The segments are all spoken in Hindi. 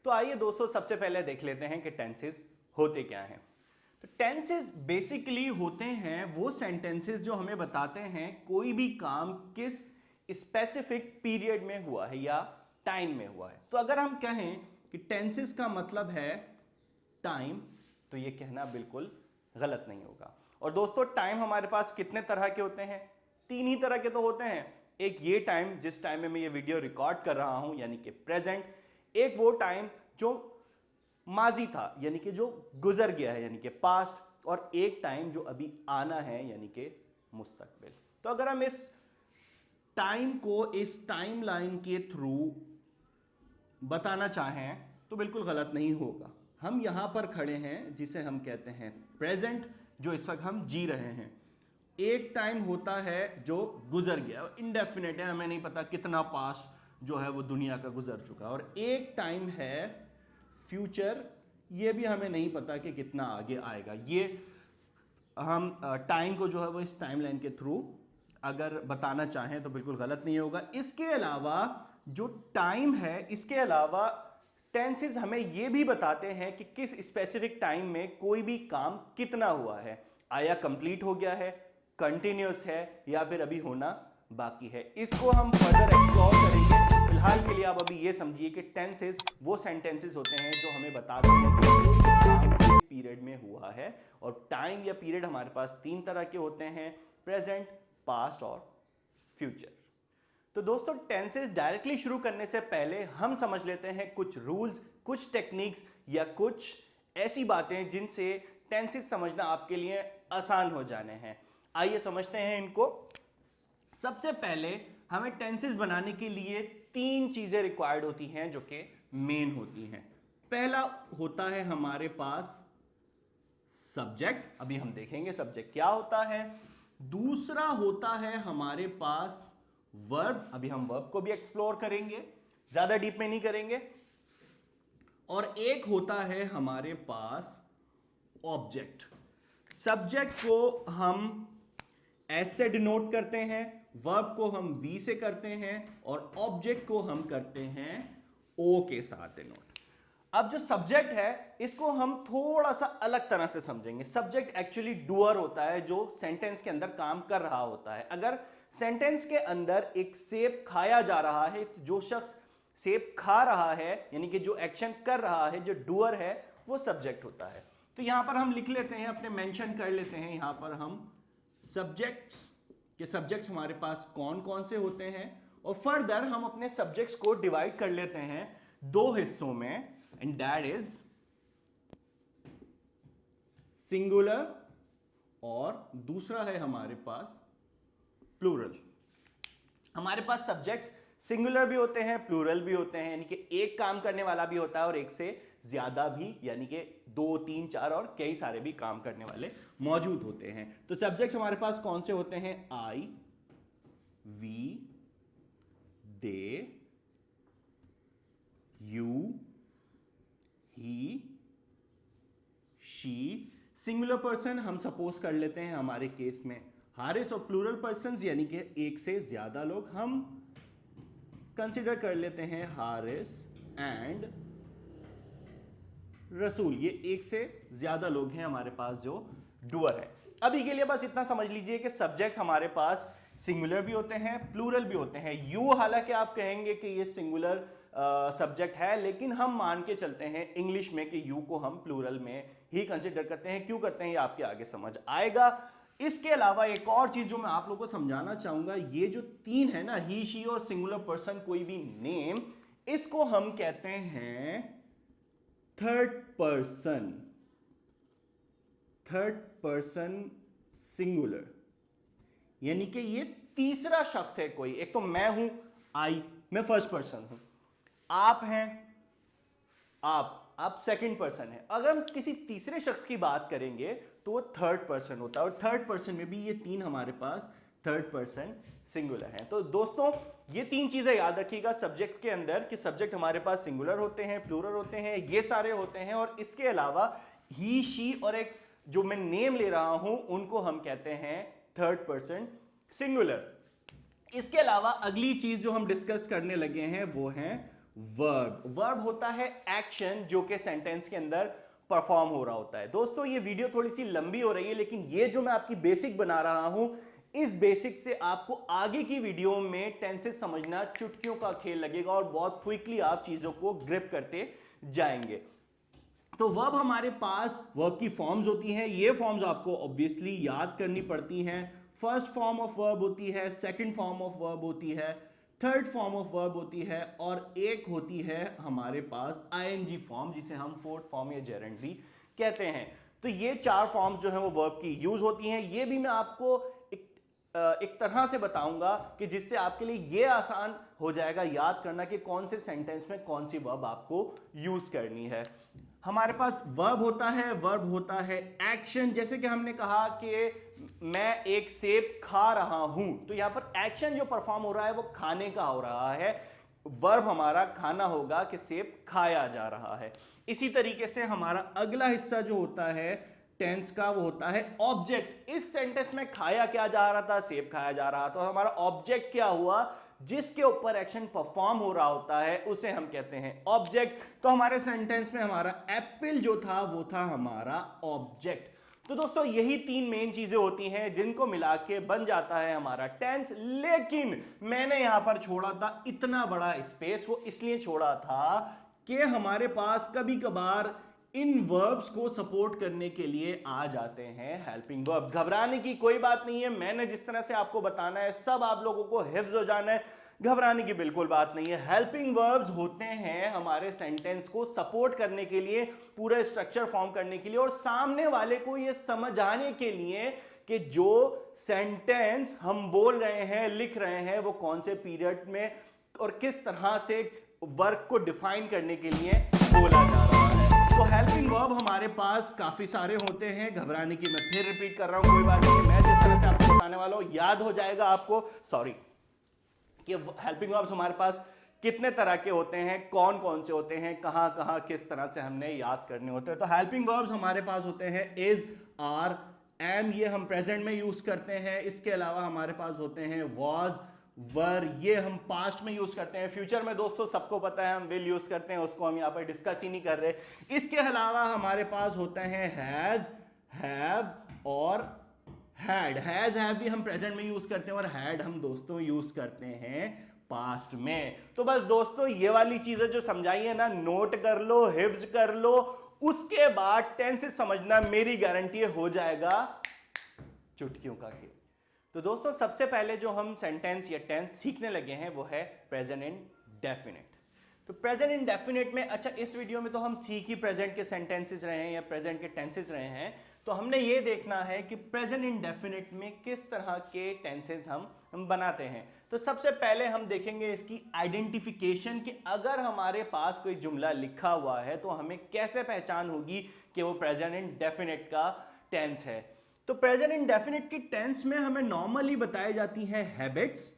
तो आइए दोस्तों सबसे पहले देख लेते हैं कि टेंसेस होते क्या हैं। तो टेंसेस बेसिकली होते हैं वो सेंटेंसेस जो हमें बताते हैं कोई भी काम किस स्पेसिफिक पीरियड में हुआ है या टाइम में हुआ है। तो अगर हम कहें कि टेंसेस का मतलब है टाइम, तो ये कहना बिल्कुल गलत नहीं होगा। और दोस्तों टाइम हमारे पास कितने तरह के होते हैं? तीन ही तरह के तो होते हैं। एक ये टाइम जिस टाइम में मैं ये वीडियो रिकॉर्ड कर रहा हूं यानी कि प्रेजेंट, एक वो टाइम जो माजी था यानी कि जो गुजर गया है यानी कि पास्ट, और एक टाइम जो अभी आना है यानी कि मुस्तकबिल। तो अगर हम इस टाइम को इस टाइम लाइन के थ्रू बताना चाहें तो बिल्कुल गलत नहीं होगा। हम यहां पर खड़े हैं जिसे हम कहते हैं प्रेजेंट, जो इस वक्त हम जी रहे हैं। एक टाइम होता है जो गुजर गया, इंडेफिनेट है, हमें नहीं पता कितना पास्ट जो है वो दुनिया का गुजर चुका, और एक टाइम है फ्यूचर, ये भी हमें नहीं पता कि कितना आगे आएगा। ये हम टाइम को जो है वो इस टाइम लाइन के थ्रू अगर बताना चाहें तो बिल्कुल गलत नहीं होगा। इसके अलावा जो टाइम है, इसके अलावा टेंसेस हमें यह भी बताते हैं कि किस स्पेसिफिक टाइम में कोई भी काम कितना हुआ है, आया कंप्लीट हो गया है, कंटिन्यूस है, या फिर अभी होना बाकी है। इसको हम फर्दर एक्सप्लोर करेंगे। फिलहाल के लिए आप अभी ये समझिए कि टेंसेस वो सेंटेंसेस होते हैं जो हमें बताते हैं कि कोई काम किस पीरियड में हुआ है। और टाइम या पीरियड हमारे पास तीन तरह के होते हैं, प्रेजेंट, पास्ट और फ्यूचर। तो दोस्तों टेंसेस डायरेक्टली शुरू करने से पहले हम समझ लेते हैं कुछ रूल्स, कुछ टेक्निक्स या कुछ ऐसी बातें जिनसे टेंसेस समझना आपके लिए आसान हो जाने हैं। आइए समझते हैं इनको। सबसे पहले हमें टेंसेस बनाने के लिए तीन चीजें रिक्वायर्ड होती हैं जो कि मेन होती हैं। पहला होता है हमारे पास सब्जेक्ट, अभी हम देखेंगे सब्जेक्ट क्या होता है। दूसरा होता है हमारे पास वर्ब, अभी हम वर्ब को भी एक्सप्लोर करेंगे, ज्यादा डीप में नहीं करेंगे। और एक होता है हमारे पास ऑब्जेक्ट। सब्जेक्ट को हम एस से डिनोट करते हैं, वर्ब को हम वी से करते हैं, और ऑब्जेक्ट को हम करते हैं ओ के साथ डिनोट। अब जो सब्जेक्ट है इसको हम थोड़ा सा अलग तरह से समझेंगे। सब्जेक्ट एक्चुअली डूअर होता है जो सेंटेंस के अंदर काम कर रहा होता है। अगर सेंटेंस के अंदर एक सेब खाया जा रहा है, जो शख्स सेब खा रहा है यानी कि जो एक्शन कर रहा है, जो डूअर है, वो सब्जेक्ट होता है। तो यहां पर हम लिख लेते हैं, अपने मेंशन कर लेते हैं यहां पर हम सब्जेक्ट्स के सब्जेक्ट्स हमारे पास कौन कौन से होते हैं। और फर्दर हम अपने सब्जेक्ट्स को डिवाइड कर लेते हैं दो हिस्सों में, एंड दैट इज सिंगुलर और दूसरा है हमारे पास प्लूरल। हमारे पास सब्जेक्ट्स सिंगुलर भी होते हैं, प्लूरल भी होते हैं, यानी कि एक काम करने वाला भी होता है और एक से ज्यादा भी, यानी कि 2, 3, 4 और कई सारे भी काम करने वाले मौजूद होते हैं। तो सब्जेक्ट्स हमारे पास कौन से होते हैं? I, we, they, you, he, she. Singular person हम सपोज कर लेते हैं हमारे केस में हारिस, और प्लूरल पर्सन्स यानी कि एक से ज्यादा लोग हम कंसिडर कर लेते हैं हारिस एंड रसूल। ये एक से ज्यादा लोग हैं हमारे पास जो डूअर है। अभी के लिए बस इतना समझ लीजिए कि सब्जेक्ट हमारे पास सिंगुलर भी होते हैं, प्लूरल भी होते हैं। यू हालांकि आप कहेंगे कि ये सिंगुलर सब्जेक्ट है, लेकिन हम मान के चलते हैं इंग्लिश में कि यू को हम प्लूरल में ही कंसिडर करते हैं। क्यों करते हैं ये आपके आगे समझ आएगा। इसके अलावा एक और चीज जो मैं आप लोगों को समझाना चाहूंगा, ये जो तीन है ना, ही, शी और सिंगुलर पर्सन, कोई भी नेम, इसको हम कहते हैं third person. Third person singular, यानी कि ये तीसरा शख्स है कोई। एक तो मैं हूं आई, मैं फर्स्ट पर्सन हूं, आप हैं आप सेकंड पर्सन है। अगर हम किसी तीसरे शख्स की बात करेंगे तो वो थर्ड पर्सन होता है, और थर्ड पर्सन में भी ये तीन हमारे पास थर्ड पर्सन सिंगुलर है। तो दोस्तों ये तीन चीजें याद रखिएगा सब्जेक्ट के अंदर, कि सब्जेक्ट हमारे पास सिंगुलर होते हैं, प्लूरल होते हैं, ये सारे होते हैं, और इसके अलावा ही, शी और एक जो मैं नेम ले रहा हूं उनको हम कहते हैं थर्ड पर्सन सिंगुलर। इसके अलावा अगली चीज जो हम डिस्कस करने लगे हैं वो है वर्ब। वर्ब होता है एक्शन जो कि सेंटेंस के अंदर परफॉर्म हो रहा होता है। दोस्तों ये वीडियो थोड़ी सी लंबी हो रही है, लेकिन ये जो मैं आपकी बेसिक बना रहा हूं, इस बेसिक से आपको आगे की वीडियो में टेंसेस समझना चुटकियों का खेल लगेगा और बहुत क्विकली आप चीजों को ग्रिप करते जाएंगे। तो वर्ब हमारे पास वर्ब की फॉर्म्स होती हैं। ये फॉर्म्स आपको ऑब्वियसली याद करनी पड़ती हैं। फर्स्ट फॉर्म ऑफ वर्ब होती है, सेकंड फॉर्म ऑफ वर्ब होती है, थर्ड फॉर्म ऑफ वर्ब होती है, और एक होती है हमारे पास आईएनजी फॉर्म, जिसे हम फोर्थ फॉर्म या जेरेंड भी कहते हैं। तो ये चार फॉर्म्स जो हैं वो वर्ब की यूज होती हैं। ये भी मैं आपको एक तरह से बताऊंगा कि जिससे आपके लिए ये आसान हो जाएगा याद करना कि कौन से सेंटेंस में कौन सी वर्ब आपको यूज करनी है। हमारे पास वर्ब होता है, वर्ब होता है एक्शन। जैसे कि हमने कहा कि मैं एक सेब खा रहा हूं, तो यहां पर एक्शन जो परफॉर्म हो रहा है वो खाने का हो रहा है। वर्ब हमारा खाना होगा कि सेब खाया जा रहा है। इसी तरीके से हमारा अगला हिस्सा जो होता है टेंस का, वो होता है ऑब्जेक्ट। इस सेंटेंस में खाया क्या जा रहा था, सेब खाया जा रहा था, तो हमारा ऑब्जेक्ट क्या हुआ, जिसके ऊपर एक्शन परफॉर्म हो रहा होता है उसे हम कहते हैं ऑब्जेक्ट। तो हमारे सेंटेंस में हमारा एप्पल जो था वो था हमारा ऑब्जेक्ट। तो दोस्तों यही तीन मेन चीजें होती हैं जिनको मिला के बन जाता है हमारा टेंस। लेकिन मैंने यहां पर छोड़ा था इतना बड़ा स्पेस, वो इसलिए छोड़ा था कि हमारे पास कभी कभार इन वर्ब्स को सपोर्ट करने के लिए आ जाते हैं हेल्पिंग वर्ब्स। घबराने की कोई बात नहीं है, मैंने जिस तरह से आपको बताना है सब आप लोगों को हिफ्ज हो जाना है, घबराने की बिल्कुल बात नहीं है। हेल्पिंग वर्ब्स होते हैं हमारे सेंटेंस को सपोर्ट करने के लिए, पूरा स्ट्रक्चर फॉर्म करने के लिए, और सामने वाले को यह समझ आने के लिए कि जो सेंटेंस हम बोल रहे हैं, लिख रहे हैं, वो कौन से पीरियड में और किस तरह से वर्क को डिफाइन करने के लिए बोला जा रहा है। तो हेल्पिंग वर्ब हमारे पास काफी सारे होते हैं, घबराने की मैं फिर रिपीट कर रहा हूं, कोई बात नहीं, मैं जिस तरह से आपको बताने वाला हूं याद हो जाएगा आपको। सॉरी, कि हेल्पिंग वर्ब्स हमारे पास कितने तरह के होते हैं, कौन कौन से होते हैं, कहां कहां किस तरह से हमने याद करने होते हैं। तो हेल्पिंग वर्ब्स हमारे पास होते हैं इज, आर, एम, ये हम प्रेजेंट में यूज करते हैं। इसके अलावा हमारे पास होते हैं वॉज, वर, ये हम पास्ट में यूज करते हैं। फ्यूचर में दोस्तों सबको पता है हम विल यूज करते हैं, उसको हम यहाँ पर डिस्कस ही नहीं कर रहे। इसके अलावा हमारे पास होते हैं हैज, हैव और हैड। हैज, हैव भी हम प्रेजेंट में यूज करते हैं और हैड हम दोस्तों यूज करते हैं पास्ट में। तो बस दोस्तों ये वाली चीजें जो समझाई है ना, नोट कर लो, हिफ्ज कर लो, उसके बाद टेंस समझना मेरी गारंटी हो जाएगा चुटकियों का खेल। तो दोस्तों सबसे पहले जो हम सेंटेंस या टेंस सीखने लगे हैं वो है प्रेजेंट इंडेफिनिट। तो प्रेजेंट इंडेफिनिट में, अच्छा इस वीडियो में तो हम सीख ही प्रेजेंट के सेंटेंसेस रहे हैं या प्रेजेंट के टेंसेस रहे हैं, तो हमने ये देखना है कि प्रेजेंट इंडेफिनिट में किस तरह के टेंसेस हम बनाते हैं। तो सबसे पहले हम देखेंगे इसकी आइडेंटिफिकेशन, कि अगर हमारे पास कोई जुमला लिखा हुआ है तो हमें कैसे पहचान होगी कि वो प्रेजेंट इंडेफिनिट का टेंस है। तो प्रेजेंट इंडेफिनिट की टेंस में हमें नॉर्मली बताई जाती है हैबिट्स,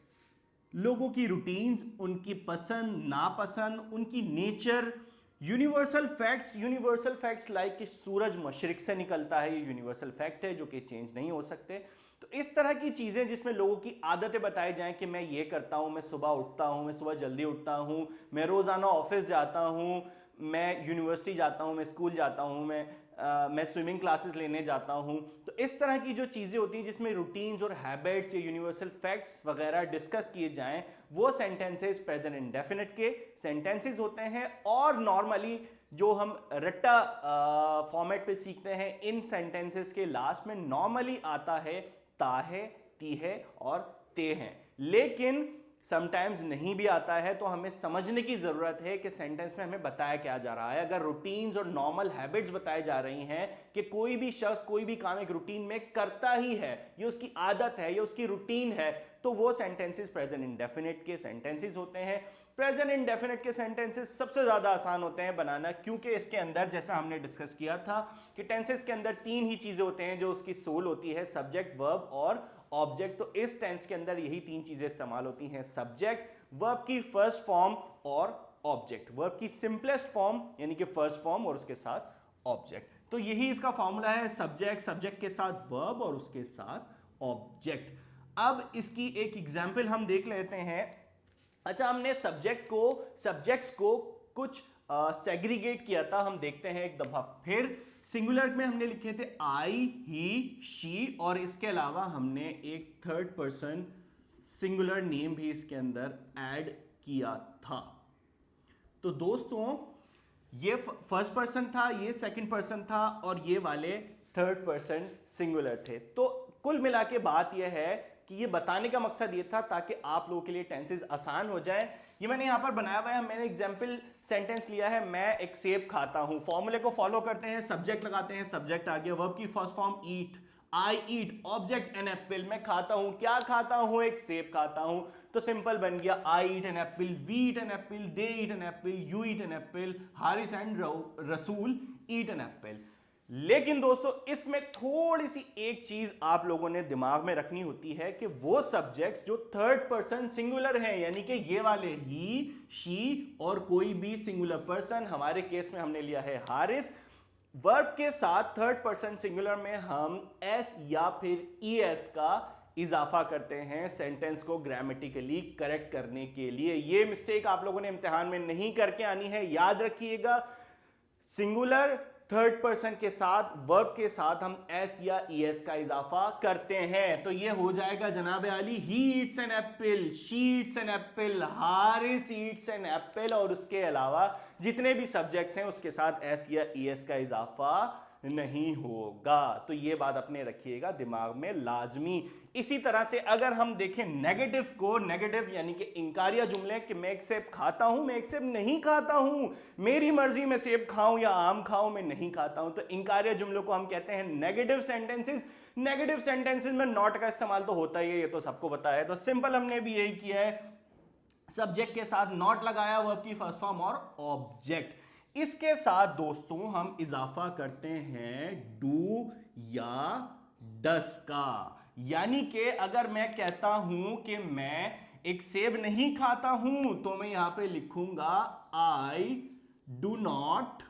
लोगों की रूटीन्स, उनकी पसंद नापसंद, उनकी nature, universal facts. Universal facts like कि सूरज मशरिक से निकलता है, ये यूनिवर्सल फैक्ट है जो कि चेंज नहीं हो सकते। तो इस तरह की चीजें जिसमें लोगों की आदतें बताई जाएं कि मैं ये करता हूं, मैं सुबह उठता हूं, मैं सुबह जल्दी उठता हूं, मैं रोजाना ऑफिस जाता हूं, मैं यूनिवर्सिटी जाता हूं, मैं स्कूल जाता हूं, मैं स्विमिंग क्लासेस लेने जाता हूं। तो इस तरह की जो चीज़ें होती हैं जिसमें रूटीन्स और हैबिट्स या यूनिवर्सल फैक्ट्स वगैरह डिस्कस किए जाएं, वो सेंटेंसेस प्रेजेंट इंडेफिनिट के सेंटेंसेस होते हैं। और नॉर्मली जो हम रट्टा फॉर्मेट पे सीखते हैं, इन सेंटेंसेस के लास्ट में नॉर्मली आता है ता है, ती है और ते हैं। लेकिन समटाइम्स नहीं भी आता है, तो हमें समझने की जरूरत है कि सेंटेंस में हमें बताया क्या जा रहा है। अगर रूटीन्स और नॉर्मल हैबिट्स बताई जा रही हैं कि कोई भी शख्स कोई भी काम एक रूटीन में करता ही है, ये उसकी आदत है, ये उसकी रूटीन है, तो वो सेंटेंसेस प्रेजेंट इंडेफिनिट के सेंटेंसेस होते हैं। प्रेजेंट इंडेफिनिट के सेंटेंसेस सबसे ज्यादा आसान होते हैं बनाना, क्योंकि इसके अंदर जैसा हमने डिस्कस किया था कि टेंसेस के अंदर तीन ही चीजें होते हैं जो उसकी सोल होती है, सब्जेक्ट, वर्ब और ऑब्जेक्ट। तो इस टेंस के अंदर यही तीन चीजें इस्तेमाल होती हैं, सब्जेक्ट, वर्ब की फर्स्ट फॉर्म और ऑब्जेक्ट। वर्ब की सिंपलेस्ट फॉर्म यानी कि फर्स्ट फॉर्म और उसके साथ ऑब्जेक्ट। तो यही इसका फॉर्मूला है, सब्जेक्ट, सब्जेक्ट के साथ वर्ब और उसके साथ ऑब्जेक्ट। अब इसकी एक एग्जाम्पल हम देख लेते हैं। अच्छा, हमने सब्जेक्ट्स को कुछ सेग्रीगेट किया था, हम देखते हैं एक दफा फिर। सिंगुलर में हमने लिखे थे आई, ही, शी, और इसके अलावा हमने एक थर्ड पर्सन सिंगुलर नेम भी इसके अंदर ऐड किया था। तो दोस्तों ये फर्स्ट पर्सन था, ये सेकंड पर्सन था, और ये वाले थर्ड पर्सन सिंगुलर थे। तो कुल मिला के बात यह है कि ये बताने का मकसद ये था ताकि आप लोगों के लिए टेंसेस आसान हो जाए। ये मैंने यहां पर बनाया हुआ है, मैंने एग्जांपल सेंटेंस लिया है, मैं एक सेब खाता हूं। फॉर्मूले को फॉलो करते हैं, सब्जेक्ट लगाते हैं, सब्जेक्ट आ गया, वर्ब की first form eat, I eat, object an apple, मैं खाता हूं, क्या खाता हूं, एक सेब खाता हूं। तो सिंपल बन गया I eat an apple, we eat an apple, they eat an apple, you eat an apple, Haris and Rasool eat an Apple. लेकिन दोस्तों इसमें थोड़ी सी एक चीज आप लोगों ने दिमाग में रखनी होती है कि वो सब्जेक्ट्स जो थर्ड पर्सन सिंगुलर हैं, यानी कि ये वाले ही, शी और कोई भी सिंगुलर पर्सन, हमारे केस में हमने लिया है हारिस, वर्ब के साथ थर्ड पर्सन सिंगुलर में हम एस या फिर ईएस का इजाफा करते हैं सेंटेंस को ग्रामेटिकली करेक्ट करने के लिए। ये मिस्टेक आप लोगों ने इम्तिहान में नहीं करके आनी है, याद रखिएगा। सिंगुलर थर्ड पर्सन के साथ वर्ब के साथ हम एस या ईएस का इजाफा करते हैं। तो ये हो जाएगा जनाब आली, he eats an apple, she eats an apple, Haris eats an apple, और उसके अलावा जितने भी सब्जेक्ट्स हैं उसके साथ एस या ईएस का इजाफा नहीं होगा। तो ये बात अपने रखिएगा दिमाग में लाजमी। इसी तरह से अगर हम देखें नेगेटिव को, नेगेटिव यानी कि इंकारिया जुमले, कि मैं एक सेब खाता हूं, मैं एक सेब नहीं खाता हूं, मेरी मर्जी में सेब खाऊं या आम खाऊं, मैं नहीं खाता हूं, तो इंकारिया जुमलों को हम कहते हैं नेगेटिव सेंटेंसेस। नेगेटिव सेंटेंसेस में नॉट का इस्तेमाल तो होता ही है, ये तो सबको पता है। तो सिंपल हमने भी यही किया है, सब्जेक्ट के साथ नॉट लगाया, वर्ब की फर्स्ट फॉर्म और ऑब्जेक्ट। इसके साथ दोस्तों हम इजाफा करते हैं डू या डस का, यानी कि अगर मैं कहता हूं कि मैं एक सेब नहीं खाता हूं तो मैं यहां पे लिखूंगा I do not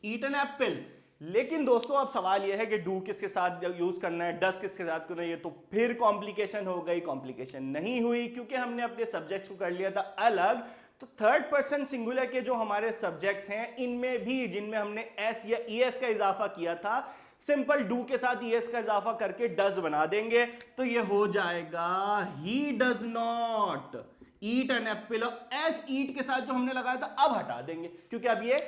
eat an Apple. लेकिन दोस्तों अब सवाल यह है कि डू किसके साथ यूज करना है, डस किसके साथ करना है, ये तो फिर कॉम्प्लिकेशन हो गई। कॉम्प्लिकेशन नहीं हुई क्योंकि हमने अपने सब्जेक्ट्स को कर लिया था अलग। तो थर्ड पर्सन सिंगुलर के जो हमारे सब्जेक्ट्स हैं इनमें भी, जिनमें हमने एस या ईएस का इजाफा किया था, सिंपल डू के साथ ईएस का इजाफा करके डज बना देंगे। तो ये हो जाएगा he does not eat an apple, और एस ईट के साथ जो हमने लगाया था अब हटा देंगे क्योंकि अब ये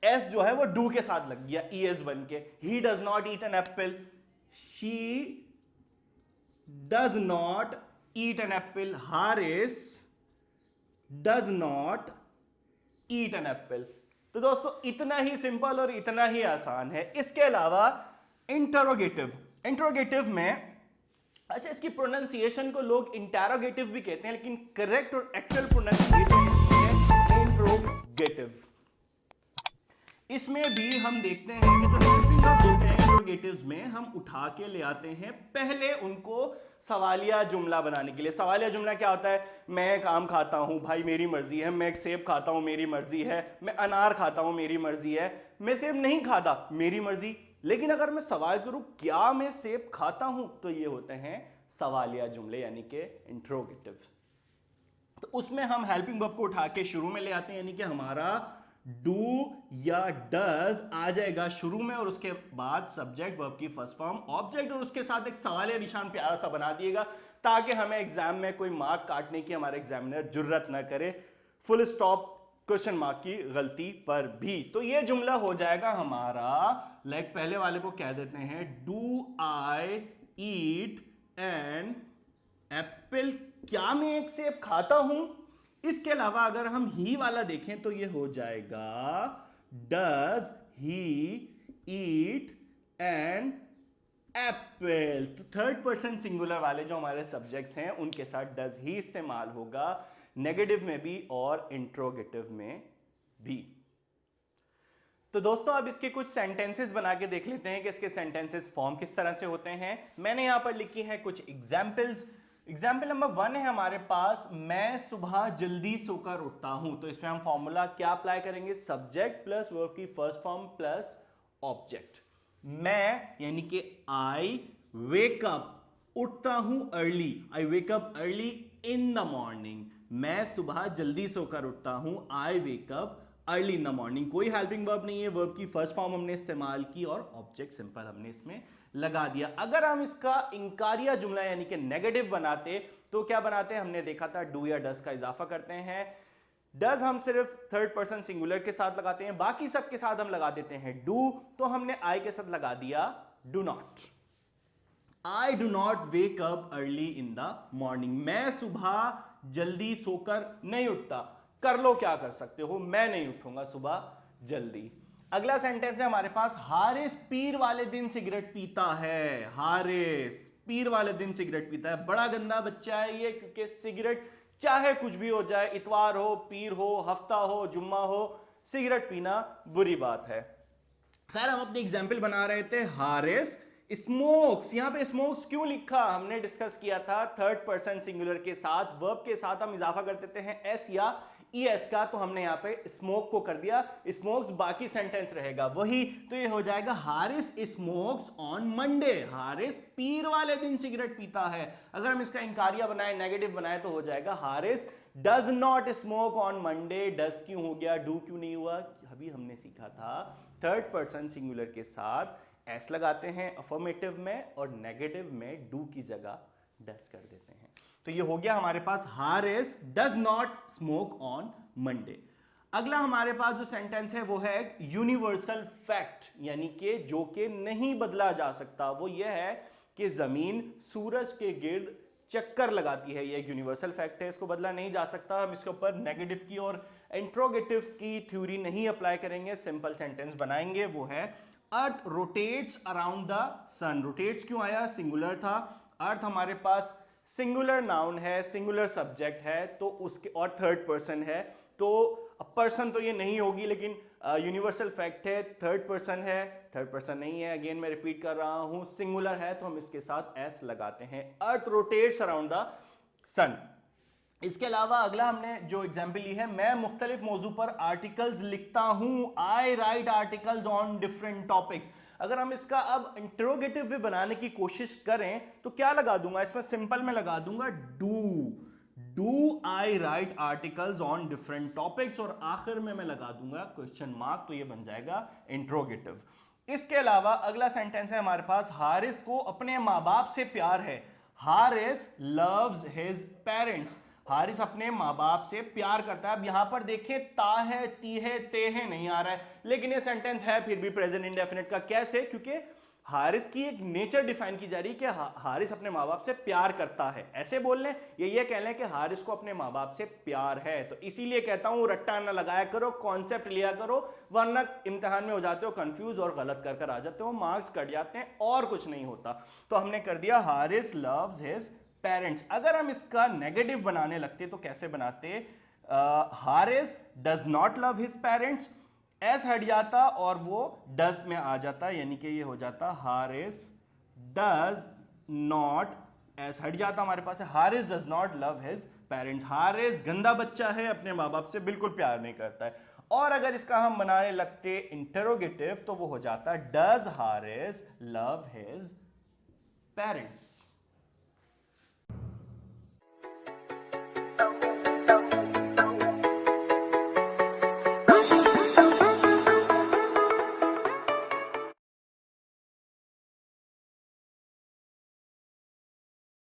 एस जो है वो डू के साथ लग गया ईएस बन के। He does not eat an apple, she does not eat an apple, Haris does not eat an Apple. तो दोस्तों इतना ही सिंपल और इतना ही आसान है। इसके अलावा इंटरोगेटिव, इंटरोगेटिव में, अच्छा इसकी प्रोनाउंसिएशन को लोग इंटरोगेटिव भी कहते हैं, लेकिन करेक्ट और एक्चुअल प्रोनाउंसिएशन है इंट्रोगेटिव। इसमें भी हम देखते हैं कि जो हेल्पिंग वर्ब्स होते हैं इंट्रोगेटिव्स में, हम उठा के ले आते हैं पहले उनको सवालिया जुमला बनाने के लिए। सवालिया जुमला क्या होता है, मैं एक आम खाता हूं, भाई मेरी मर्जी है, मैं एक सेब खाता हूं, मेरी मर्जी है, मैं अनार खाता हूं, मेरी मर्जी है, मैं सेब नहीं खाता, मेरी मर्जी। लेकिन अगर मैं सवाल करूं क्या मैं सेब खाता हूं, तो ये होते हैं सवालिया जुमले यानी कि इंट्रोगेटिव। तो उसमें हम हेल्पिंग वर्ब को उठा के शुरू में ले आते हैं, यानी कि हमारा डू या डज आ जाएगा शुरू में, और उसके बाद सब्जेक्ट, वर्ब की फर्स्ट फॉर्म, ऑब्जेक्ट, और उसके साथ एक सवालिया निशान प्यारा सा बना दिएगा ताकि हमें एग्जाम में कोई मार्क काटने की हमारे एग्जामिनर जुर्रत ना करे, फुल स्टॉप क्वेश्चन मार्क की गलती पर भी। तो ये जुमला हो जाएगा हमारा, लाइक पहले वाले को कह देते हैं do I eat an Apple, क्या मैं एक सेब खाता हूं। इसके अलावा अगर हम ही वाला देखें तो ये हो जाएगा does he eat an Apple. तो थर्ड पर्सन सिंगुलर वाले जो हमारे सब्जेक्ट्स हैं उनके साथ डज ही इस्तेमाल होगा, नेगेटिव में भी और इंट्रोगेटिव में भी। तो दोस्तों अब इसके कुछ सेंटेंसेस बना के देख लेते हैं कि इसके सेंटेंसेस फॉर्म किस तरह से होते हैं। मैंने यहां पर लिखी है कुछ एग्जाम्पल्स। एग्जाम्पल नंबर 1 है हमारे पास, मैं सुबह जल्दी सोकर उठता हूं। तो इसमें हम फॉर्मूला क्या अप्लाई करेंगे, सब्जेक्ट प्लस वर्ब की फर्स्ट फॉर्म प्लस ऑब्जेक्ट। मैं यानी कि आई वेक अप, उठता हूं early, I wake up early in the morning, मैं सुबह जल्दी सोकर उठता हूं, I wake up early in the morning. कोई हेल्पिंग वर्ब नहीं है, वर्ब की फर्स्ट फॉर्म हमने इस्तेमाल की और ऑब्जेक्ट सिंपल हमने इसमें लगा दिया। अगर हम इसका इंकारिया जुमला यानी कि नेगेटिव बनाते तो क्या बनाते हैं, हमने देखा था डू या डस का इजाफा करते हैं। डज हम सिर्फ थर्ड पर्सन सिंगुलर के साथ लगाते हैं, बाकी सब के साथ हम लगा देते हैं डू, तो हमने आई के साथ लगा दिया do not. I do not wake up early in the morning, मैं सुबह जल्दी सोकर नहीं उठता। कर लो क्या कर सकते हो, मैं नहीं उठूंगा सुबह जल्दी। अगला सेंटेंस है हमारे पास, हारिस पीर वाले दिन सिगरेट पीता है। हारिस पीर वाले दिन सिगरेट पीता है, बड़ा गंदा बच्चा है ये, क्योंकि सिगरेट चाहे कुछ भी हो जाए, इतवार हो, पीर हो, हफ्ता हो, जुम्मा हो, सिगरेट पीना बुरी बात है। खैर हम अपनी एग्जाम्पल बना रहे थे, हारिस स्मोक्स। यहां पे स्मोक्स क्यों लिखा, हमने डिस्कस किया था थर्ड पर्सन सिंगुलर के साथ वर्ब के साथ हम इजाफा कर देते हैं एस या ईएस का, तो हमने यहां पे स्मोक को कर दिया, स्मोक्स बाकी सेंटेंस रहेगा वही, तो ये हो जाएगा Haris smokes on Monday. Haris पीर वाले दिन सिगरेट पीता है। अगर हम इसका इंकारिया बनाए, नेगेटिव बनाए, तो हो जाएगा Haris does not smoke on Monday. Does क्यों हो गया, डू क्यों नहीं हुआ, अभी हमने सीखा था थर्ड पर्सन सिंगुलर के साथ एस लगाते हैं अफर्मेटिव में और नेगेटिव में डू की जगह डस कर देते हैं। तो ये हो गया हमारे पास Haris does not smoke on Monday. अगला हमारे पास जो सेंटेंस है वो है यूनिवर्सल फैक्ट, यानी कि जो कि नहीं बदला जा सकता। वो ये है कि जमीन सूरज के गिर्द चक्कर लगाती है, ये एक यूनिवर्सल फैक्ट है, इसको बदला नहीं जा सकता। हम इसके ऊपर नेगेटिव की और इंट्रोगेटिव की थ्योरी नहीं अप्लाई करेंगे, सिंपल सेंटेंस बनाएंगे। वो है earth rotates around the sun. Rotates क्यों आया, सिंगुलर था। अर्थ हमारे पास सिंगुलर नाउन है, सिंगुलर सब्जेक्ट है, तो उसके और थर्ड पर्सन है, तो पर्सन तो ये नहीं होगी, लेकिन यूनिवर्सल फैक्ट है, थर्ड पर्सन है, थर्ड पर्सन नहीं है, अगेन मैं रिपीट कर रहा हूं, सिंगुलर है, तो हम इसके साथ एस लगाते हैं। अर्थ रोटेट्स अराउंड द सन। इसके अलावा अगला हमने जो एग्जाम्पल ली है, मैं मुख्तलिफ मौजू पर आर्टिकल्स लिखता हूं, I write articles on different topics. अगर हम इसका अब इंटरोगेटिव भी बनाने की कोशिश करें तो क्या लगा दूंगा, इसमें सिंपल में लगा दूंगा do I write articles on different topics, और आखिर में मैं लगा दूंगा क्वेश्चन मार्क, तो ये बन जाएगा इंटरोगेटिव। इसके अलावा अगला सेंटेंस है हमारे पास, हारिस को अपने माँ बाप से प्यार है। Haris loves his parents. Haris अपने माँ बाप से प्यार करता है। अब यहां पर देखें ता है, ती है, ते है नहीं आ रहा है, लेकिन ये सेंटेंस है फिर भी प्रेजेंट इंडेफिनिट का। कैसे, क्योंकि हारिस की एक नेचर डिफाइन की जा रही है कि हारिस अपने माँ बाप से प्यार करता है। ऐसे बोल लें, ये कह लें कि हारिस को अपने माँ बाप से प्यार है। तो इसीलिए कहता हूं रट्टा ना लगाया करो, कॉन्सेप्ट लिया करो, वरना इम्तिहान में हो जाते हो कंफ्यूज और गलत कर आ जाते हो, मार्क्स कट जाते हैं और कुछ नहीं होता। तो हमने कर दिया हारिस लव्स हिज पेरेंट्स। अगर हम इसका नेगेटिव बनाने लगते तो कैसे बनाते, Haris does not love his parents, S हट जाता और वो डज में आ जाता, यानी कि ये हो जाता हारिस डज नॉट, एस हट जाता, हमारे पास है Haris does not love his parents. Haris गंदा बच्चा है, अपने माँ बाप से बिल्कुल प्यार नहीं करता है। और अगर इसका हम बनाने लगते इंटरोगेटिव तो वो हो जाता does Haris love his parents.